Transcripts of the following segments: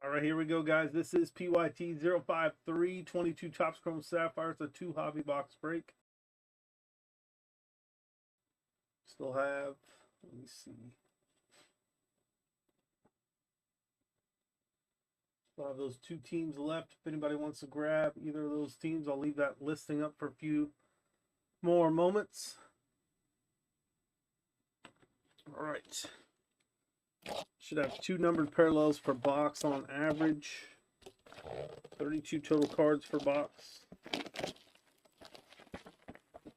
All right, here we go, guys. This is PYT 053 22 Topps Chrome Sapphire. It's a 2 hobby box break. Still have, let me see. Still have those 2 teams left. If anybody wants to grab either of those teams, I'll leave that listing up for a few more moments. All right. Should have 2 numbered parallels per box on average. 32 total cards per box.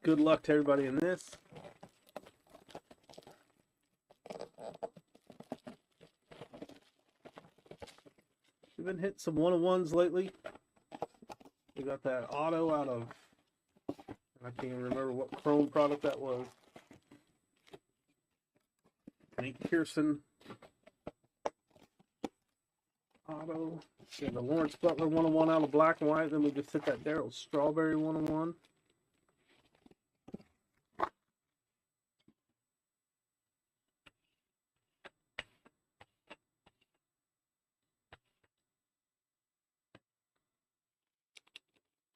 Good luck to everybody in this. We've been hitting some 1-on-1s lately. We got that auto out of, I can't even remember what Chrome product that was. Nate Pearson auto. And the Lawrence Butler 1-on-1 out of black and white. Then we just hit that Darryl Strawberry 1-on-1.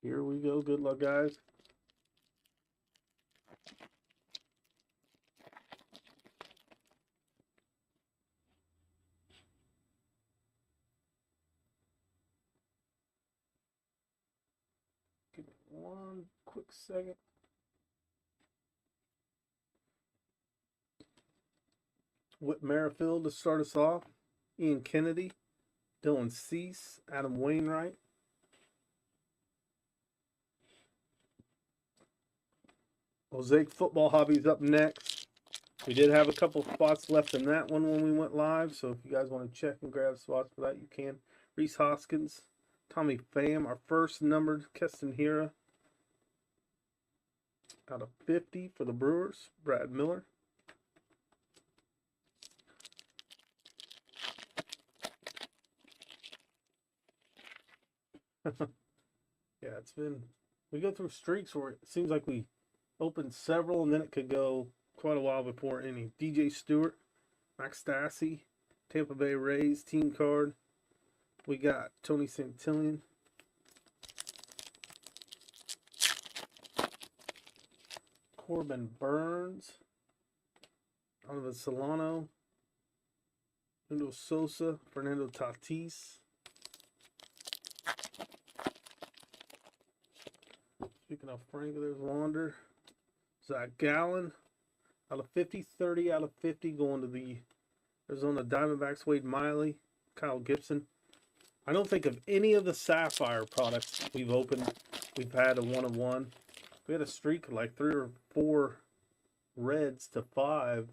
Here we go. Good luck, guys. Give me one quick second. Whit Merrifield to start us off. Ian Kennedy, Dylan Cease, Adam Wainwright. Mosaic Football Hobbies up next. We did have a couple spots left in that one when we went live, so if you guys want to check and grab spots for that, you can. Reese Hoskins, Tommy Pham, our first numbered Keston Hira out of 50 for the Brewers, Brad Miller. Yeah, we go through streaks where it seems like we open several and then it could go quite a while before any. DJ Stewart, Max Stassi, Tampa Bay Rays team card. We got Tony Santillan. Corbin Burns. Oliver Solano. Fernando Sosa. Fernando Tatis. Speaking of Frank, there's Wander. Zach Gallen. Out of 50, 30 out of 50 going to the Arizona Diamondbacks. Wade Miley. Kyle Gibson. I don't think of any of the Sapphire products we've opened. We've had a 1-on-1. We had a streak of like 3 or 4 reds to 5.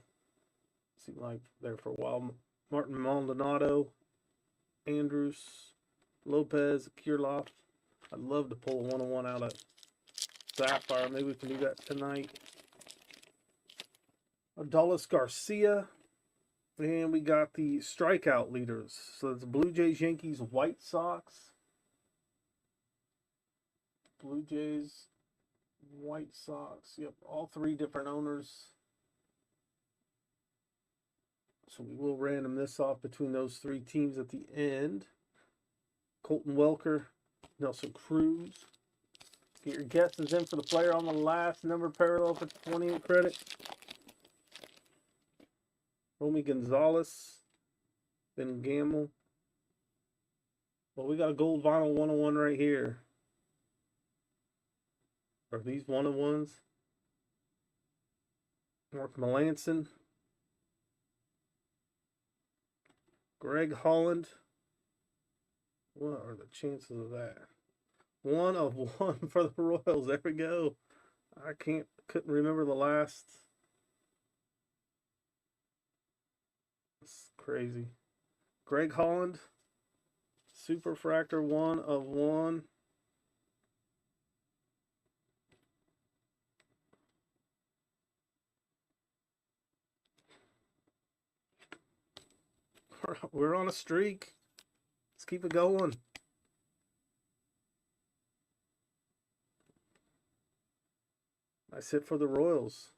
Seemed like there for a while. Martin Maldonado, Andrews, Lopez, Kirilloff. I'd love to pull a 1-on-1 out of Sapphire. Maybe we can do that tonight. Adolis Garcia. And we got the strikeout leaders. So it's Blue Jays, Yankees, White Sox. Blue Jays, White Sox. Yep, all 3 different owners. So we will random this off between those 3 teams at the end. Colton Welker, Nelson Cruz. Get your guesses in for the player on the last number parallel for 28 credit. Romy Gonzalez, Ben Gamble. Well, we got a gold vinyl 1-on-1 right here. Are these 1-on-1s? Mark Melanson. Greg Holland. What are the chances of that? 1 of 1 for the Royals. There we go. I couldn't remember the last. It's crazy. Greg Holland. Superfractor 1 of 1. We're on a streak. Let's keep it going. Nice hit for the Royals.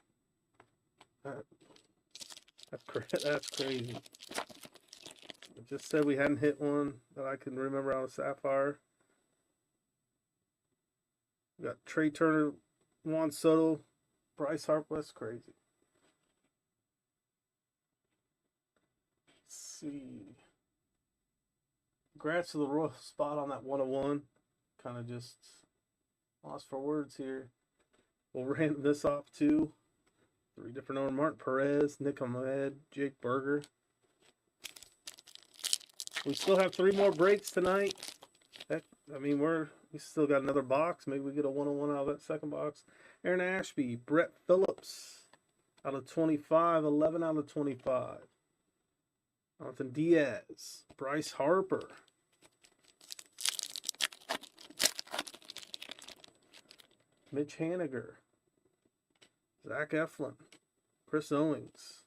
That's crazy. Just said we hadn't hit one that I can remember out of Sapphire. We got Trey Turner, Juan Soto, Bryce Harper. That's crazy. Let's see. Congrats to the Royal spot on that 101. Kind of just lost for words here. We'll random this off too. 3 different owners: Martin Perez, Nick Ahmed, Jake Berger. We still have 3 more breaks tonight. I mean, we still got another box. Maybe we get a 101 out of that second box. Aaron Ashby, Brett Phillips, out of 25, 11 out of 25. Jonathan Diaz, Bryce Harper. Mitch Haniger, Zach Eflin, Chris Owings,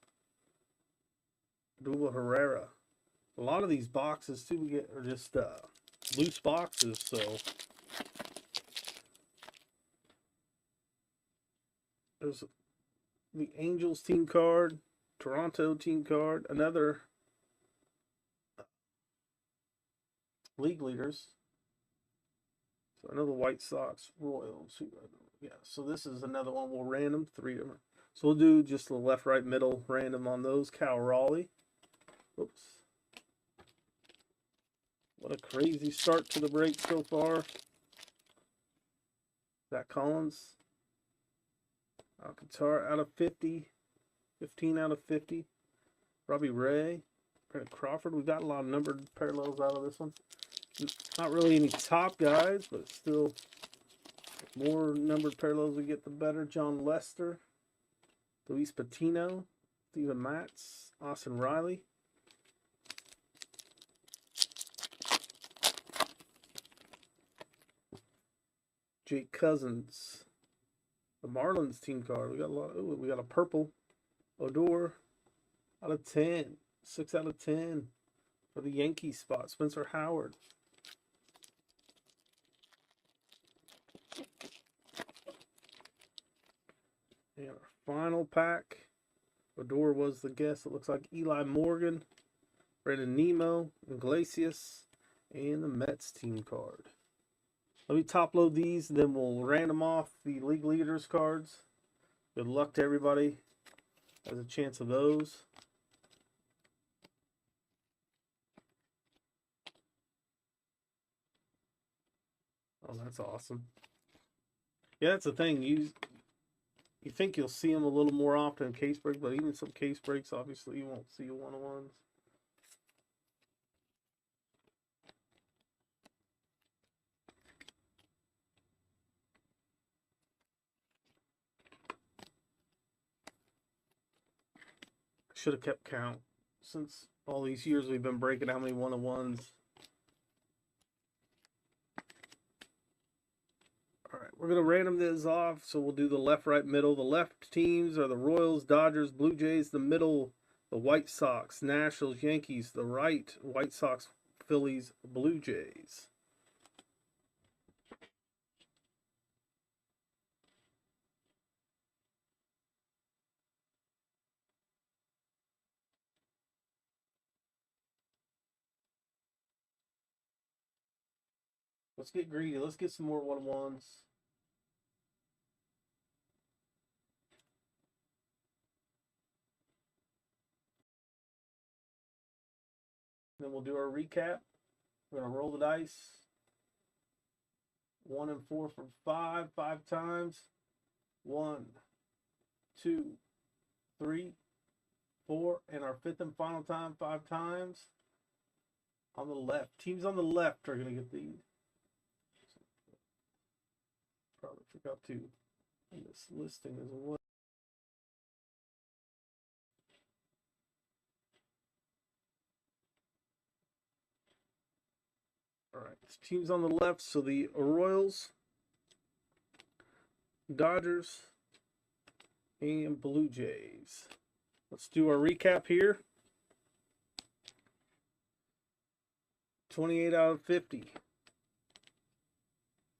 Duval Herrera. A lot of these boxes too we get are just loose boxes, so there's the Angels team card, Toronto team card, another league leaders. So another White Sox, Royals. Yeah, so this is another one. We'll random 3 different. So we'll do just the left, right, middle random on those. Cal Raleigh. Oops. What a crazy start to the break so far. Zach Collins. Alcantara out of 50. 15 out of 50. Robbie Ray. Brandon Crawford. We got a lot of numbered parallels out of this one. Not really any top guys, but still, the more numbered parallels we get, the better. John Lester. Luis Patino. Steven Matz. Austin Riley. Jake Cousins. The Marlins team card. We got a lot. Ooh, we got a purple. Odor. Out of 10. 6 out of 10. For the Yankees spot. Spencer Howard. And our final pack. Odor was the guess. It looks like Eli Morgan. Brandon Nemo. Iglesias. And the Mets team card. Let me top load these, then we'll random off the league leaders cards. Good luck to everybody. Has a chance of those. Oh, that's awesome. Yeah, that's the thing. You think you'll see them a little more often in case break, but even some case breaks, obviously, you won't see one-on-ones. Should have kept count since all these years we've been breaking how many one-on-ones. All right, we're going to random this off, so we'll do the left, right, middle. The left teams are the Royals, Dodgers, Blue Jays. The middle, the White Sox, Nationals, Yankees. The right, White Sox, Phillies, Blue Jays. Let's get greedy. Let's get some more one-on-ones. Then we'll do our recap. We're going to roll the dice. 1 and 4 for 5 times. 1, 2, 3, 4, and our 5th and final time 5 times. On the left. Teams on the left are going to get these. Probably forgot to in this listing as well. All right, teams on the left. So the Royals, Dodgers, and Blue Jays. Let's do our recap here. 28 out of 50.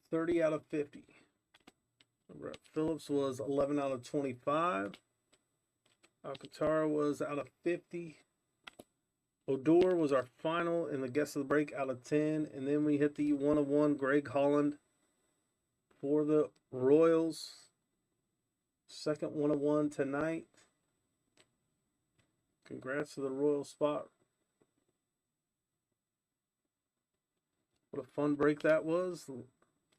30 out of 50. Brett Phillips was 11 out of 25. Alcantara was out of 50. Odor was our final in the guess of the break out of 10. And then we hit the 1/1 Greg Holland for the Royals. Second 1/1 tonight. Congrats to the Royal spot. What a fun break that was.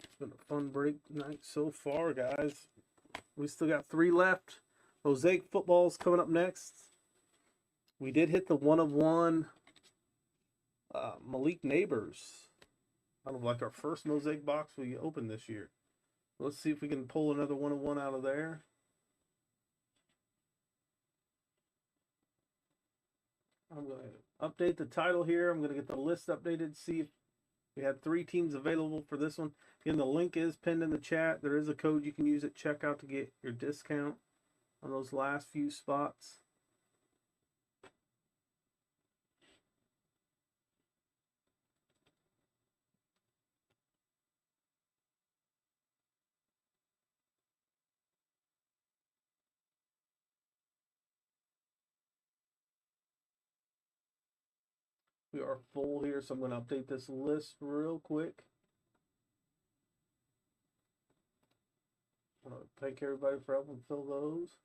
It's been a fun break night so far, guys. We still got 3 left. Mosaic football's coming up next. We did hit the 1/1 Malik Neighbors. Out of like our first Mosaic box we opened this year. Let's see if we can pull another 1/1 out of there. I'm going to update the title here. I'm going to get the list updated, see if we had 3 teams available for this one. Again, the link is pinned in the chat. There is a code you can use at checkout to get your discount on those last few spots. We are full here, so I'm going to update this list real quick. I want to thank everybody for helping fill those.